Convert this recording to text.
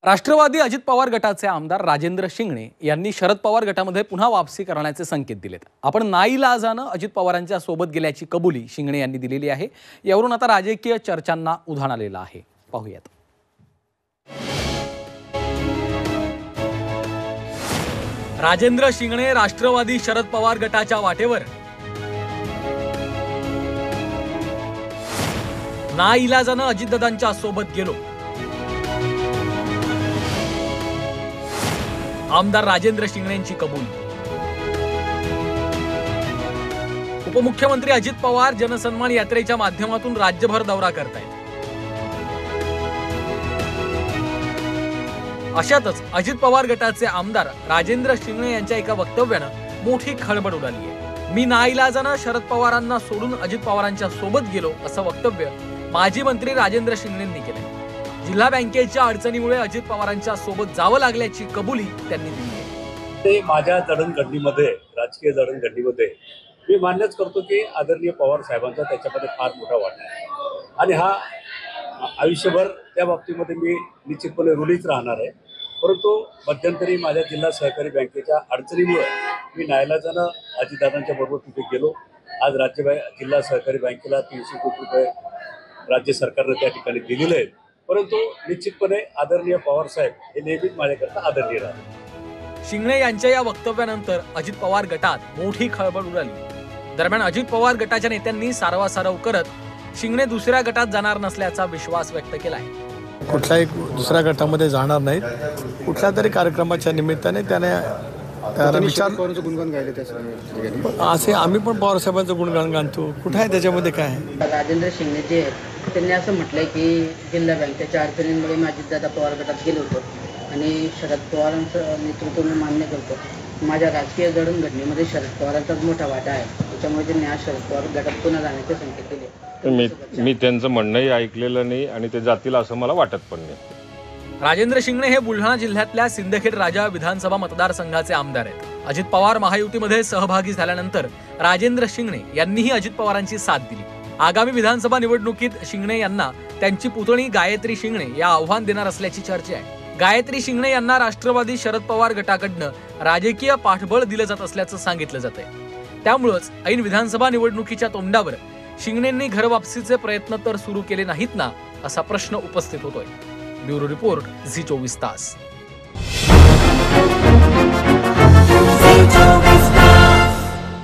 राष्ट्रवादी अजित पवार गटाचे आमदार राजेंद्र शिंगणे यांनी शरद पवार गटामध्ये पुन्हा वापसी करण्याचे संकेत दिलेत। आपण नाईलाजानं अजित पवारांच्या सोबत गेल्याची कबुली शिंगणे यांनी दिलेली आहे। यावरून आता राजकीय चर्चांना उधाण आलेलं आहे। पाहूयात। राजेंद्र शिंगणे राष्ट्रवादी शरद पवार गटाच्या वाटेवर। नाईलाजानं अजितदादांच्या सोबत गेलो। आमदार राजेंद्र शिंगणेंची कबूल। उपमुख्यमंत्री अजित पवार जनसन्मान यात्रेच्या माध्यमातून राज्यभर दौरा करतायत। अशातच अजित पवार गटाचे आमदार राजेंद्र शिंगणे यांच्या एका वक्तव्यानं मोठी खळबळ उडाली आहे। मी नाईलाजानं शरद पवारांना सोडून अजित पवारांच्या सोबत गेलो असं वक्तव्य माजी मंत्री राजेंद्र शिंगणेंनी केलंय। जिल्हा बँकेच्या अडचणीमुळे अजित पवारांच्या सोबत जावं लागल्याची कबुली त्यांनी दिली आहे। ते माझ्या जडणघडणीमध्ये, राजकीय जडणघडणीमध्ये मी मान्यच करतो की आदरणीय पवार साहेबांचा त्याच्यामध्ये फार मोठा वाटा आहे आणि हा आयुष्यभर त्या बाबतीमध्ये मी निश्चितपणे ऋणीच राहणार आहे। परंतु मध्यंतरी माझ्या जिल्हा सहकारी बँकेच्या अडचणीमुळे मी नाईलाजानं अजितदादांच्या बरोबर तिथे गेलो। आज जिल्हा सहकारी बँकेला 300 कोटी रुपये राज्य सरकारनं त्या ठिकाणी दिलेले आहेत। परंतु निश्चितपणे आदरणीय पवार साहेब हे नेहमीच माझ्याकरता आदरणीय राहतात। शिंगणे यांच्या या वक्तव्यानंतर अजित पवार गटात मोठी खळबळ उडाली। दरम्यान अजित पवार गटाच्या नेत्यांनी सारवासारव करत शिंगणे दुसऱ्या गटात जाणार नसल्याचा विश्वास व्यक्त केलाय। कुठल्याही दुसऱ्या गटामध्ये जाणार नाहीत। कुठल्या तरी कार्यक्रमाच्या निमित्ताने त्याने विचार गुणगान गायले असे आम्ही पण पवार साहेबांचं गुणगान गाणतो। कुठं आहे त्याच्यामध्ये काय आहे? राजेंद्र शिंगणे जे त्यांनी असं म्हटलंय की जिल्हा बँकेच्या अडचणींमुळे मी अजितदादा पवार गटात गेलो होतो आणि शरद पवारांचं नेतृत्व मी मान्य करतो। माझ्या राजकीय जडणघडणीमध्ये शरद पवारांचाच मोठा वाटा आहे। त्याच्यामुळे त्यांनी आज शरद पवार गटात पुन्हा जाण्याचे संकेत दिले। मी त्यांचं म्हणणंही ऐकलेलं नाही आणि ते जातील असं मला वाटत पण नाही। राजेंद्र शिंगणे हे बुलढाणा जिल्ह्यातल्या सिंदखेड राजा विधानसभा मतदारसंघाचे आमदार आहेत। अजित पवार महायुतीमध्ये सहभागी झाल्यानंतर राजेंद्र शिंगणे यांनीही अजित पवारांची साथ दिली। आगामी विधानसभा निवडणुकीत शिंगणे यांना त्यांची पुतणी गायत्री शिंगणे या आव्हान देणार असल्याची चर्चा आहे। गायत्री शिंगणे यांना राष्ट्रवादी शरद पवार गटाकडनं राजकीय पाठबळ दिलं जात असल्याचं सांगितलं जातंय। त्यामुळेच ऐन विधानसभा निवडणुकीच्या तोंडावर शिंगणेंनी घरवापसीचे प्रयत्न तर सुरू केले नाहीत ना, असा प्रश्न उपस्थित होतोय। ब्युरो रिपोर्ट झी 24 तास।